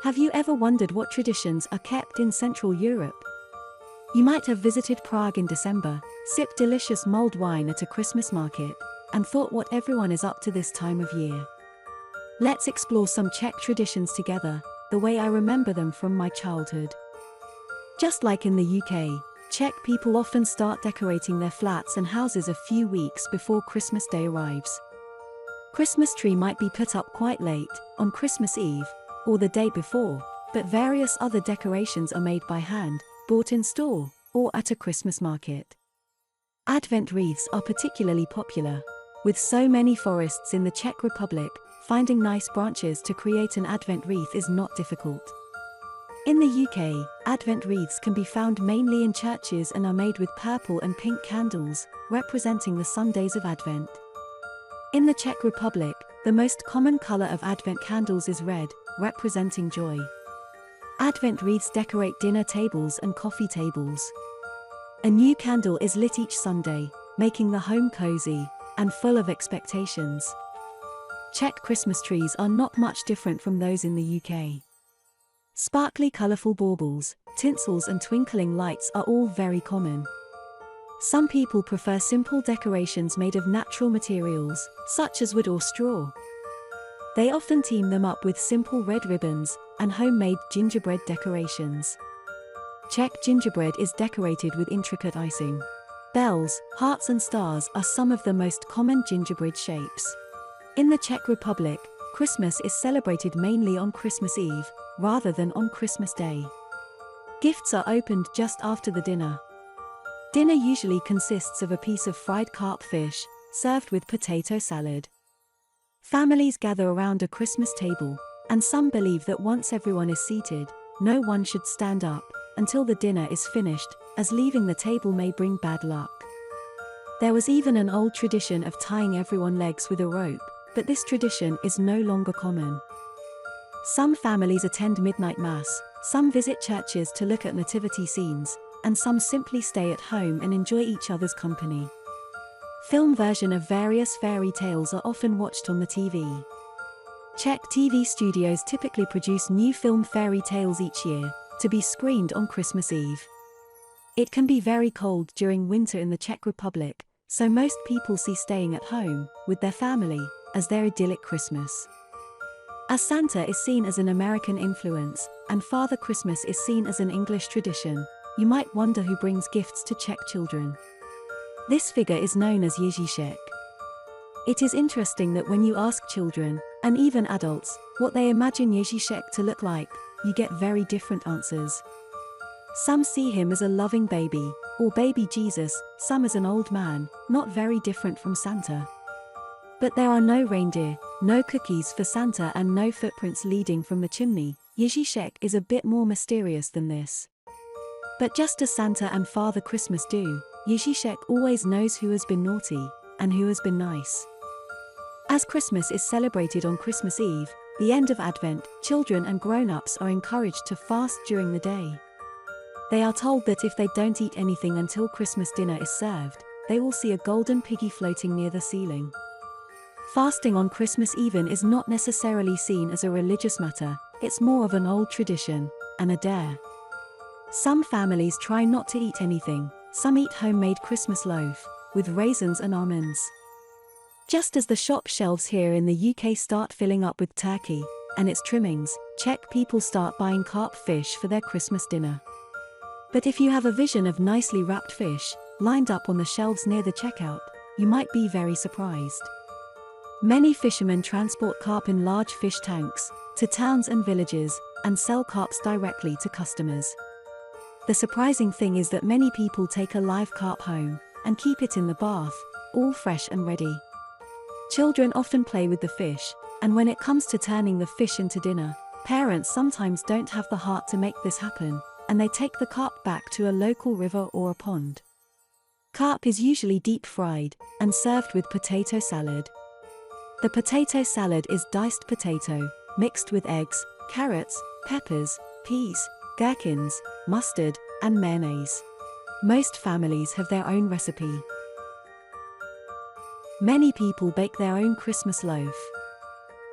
Have you ever wondered what traditions are kept in Central Europe? You might have visited Prague in December, sipped delicious mulled wine at a Christmas market, and thought what everyone is up to this time of year. Let's explore some Czech traditions together, the way I remember them from my childhood. Just like in the UK, Czech people often start decorating their flats and houses a few weeks before Christmas Day arrives. Christmas tree might be put up quite late, on Christmas Eve, or the day before, but various other decorations are made by hand, bought in store, or at a Christmas market. Advent wreaths are particularly popular. With so many forests in the Czech Republic, finding nice branches to create an Advent wreath is not difficult. In the UK, Advent wreaths can be found mainly in churches and are made with purple and pink candles, representing the Sundays of Advent. In the Czech Republic, the most common color of Advent candles is red, representing joy. Advent wreaths decorate dinner tables and coffee tables. A new candle is lit each Sunday, making the home cozy and full of expectations. Czech Christmas trees are not much different from those in the UK. Sparkly colorful baubles, tinsels and twinkling lights are all very common. Some people prefer simple decorations made of natural materials, such as wood or straw. They often team them up with simple red ribbons and homemade gingerbread decorations. Czech gingerbread is decorated with intricate icing. Bells, hearts and stars are some of the most common gingerbread shapes. In the Czech Republic, Christmas is celebrated mainly on Christmas Eve, rather than on Christmas Day. Gifts are opened just after the dinner. Dinner usually consists of a piece of fried carp fish, served with potato salad. Families gather around a Christmas table, and some believe that once everyone is seated, no one should stand up until the dinner is finished, as leaving the table may bring bad luck. There was even an old tradition of tying everyone's legs with a rope, but this tradition is no longer common. Some families attend midnight mass, some visit churches to look at nativity scenes, and some simply stay at home and enjoy each other's company. Film version of various fairy tales are often watched on the TV. Czech TV studios typically produce new film fairy tales each year, to be screened on Christmas Eve. It can be very cold during winter in the Czech Republic, so most people see staying at home, with their family, as their idyllic Christmas. As Santa is seen as an American influence, and Father Christmas is seen as an English tradition, you might wonder who brings gifts to Czech children. This figure is known as Ježíšek. It is interesting that when you ask children, and even adults, what they imagine Ježíšek to look like, you get very different answers. Some see him as a loving baby, or baby Jesus, some as an old man, not very different from Santa. But there are no reindeer, no cookies for Santa and no footprints leading from the chimney. Ježíšek is a bit more mysterious than this. But just as Santa and Father Christmas do, Ježíšek always knows who has been naughty, and who has been nice. As Christmas is celebrated on Christmas Eve, the end of Advent, children and grown-ups are encouraged to fast during the day. They are told that if they don't eat anything until Christmas dinner is served, they will see a golden piggy floating near the ceiling. Fasting on Christmas Eve is not necessarily seen as a religious matter, it's more of an old tradition, and a dare. Some families try not to eat anything, some eat homemade Christmas loaf, with raisins and almonds. Just as the shop shelves here in the UK start filling up with turkey and its trimmings, Czech people start buying carp fish for their Christmas dinner. But if you have a vision of nicely wrapped fish, lined up on the shelves near the checkout, you might be very surprised. Many fishermen transport carp in large fish tanks to towns and villages, and sell carps directly to customers. The surprising thing is that many people take a live carp home and keep it in the bath, all fresh and ready. Children often play with the fish, and when it comes to turning the fish into dinner, parents sometimes don't have the heart to make this happen, and they take the carp back to a local river or a pond. Carp is usually deep fried and served with potato salad. The potato salad is diced potato, mixed with eggs, carrots, peppers, peas, gherkins, mustard, and mayonnaise. Most families have their own recipe. Many people bake their own Christmas loaf.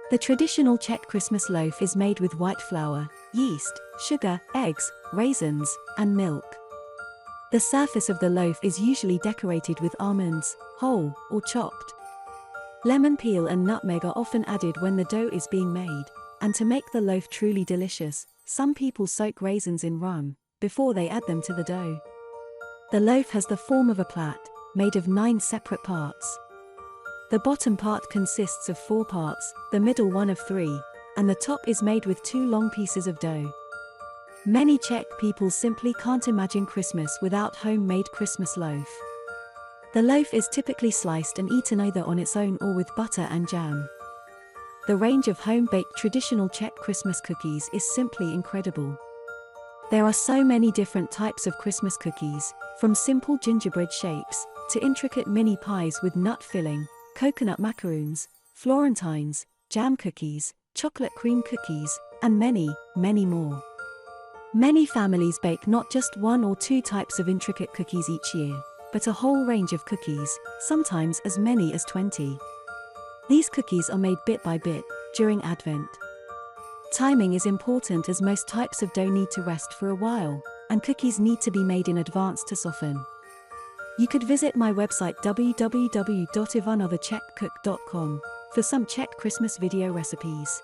The traditional Czech Christmas loaf is made with white flour, yeast, sugar, eggs, raisins, and milk. The surface of the loaf is usually decorated with almonds, whole or chopped. Lemon peel and nutmeg are often added when the dough is being made, and to make the loaf truly delicious, some people soak raisins in rum before they add them to the dough. The loaf has the form of a plait, made of 9 separate parts. The bottom part consists of 4 parts, the middle one of 3, and the top is made with 2 long pieces of dough. Many Czech people simply can't imagine Christmas without home-made Christmas loaf. The loaf is typically sliced and eaten either on its own or with butter and jam. The range of home-baked traditional Czech Christmas cookies is simply incredible. There are so many different types of Christmas cookies, from simple gingerbread shapes to intricate mini pies with nut filling, coconut macaroons, florentines, jam cookies, chocolate cream cookies, and many, many more. Many families bake not just 1 or 2 types of intricate cookies each year, but a whole range of cookies, sometimes as many as 20. These cookies are made bit by bit, during Advent. Timing is important as most types of dough need to rest for a while, and cookies need to be made in advance to soften. You could visit my website www.ivanotherczechcook.com for some Czech Christmas video recipes.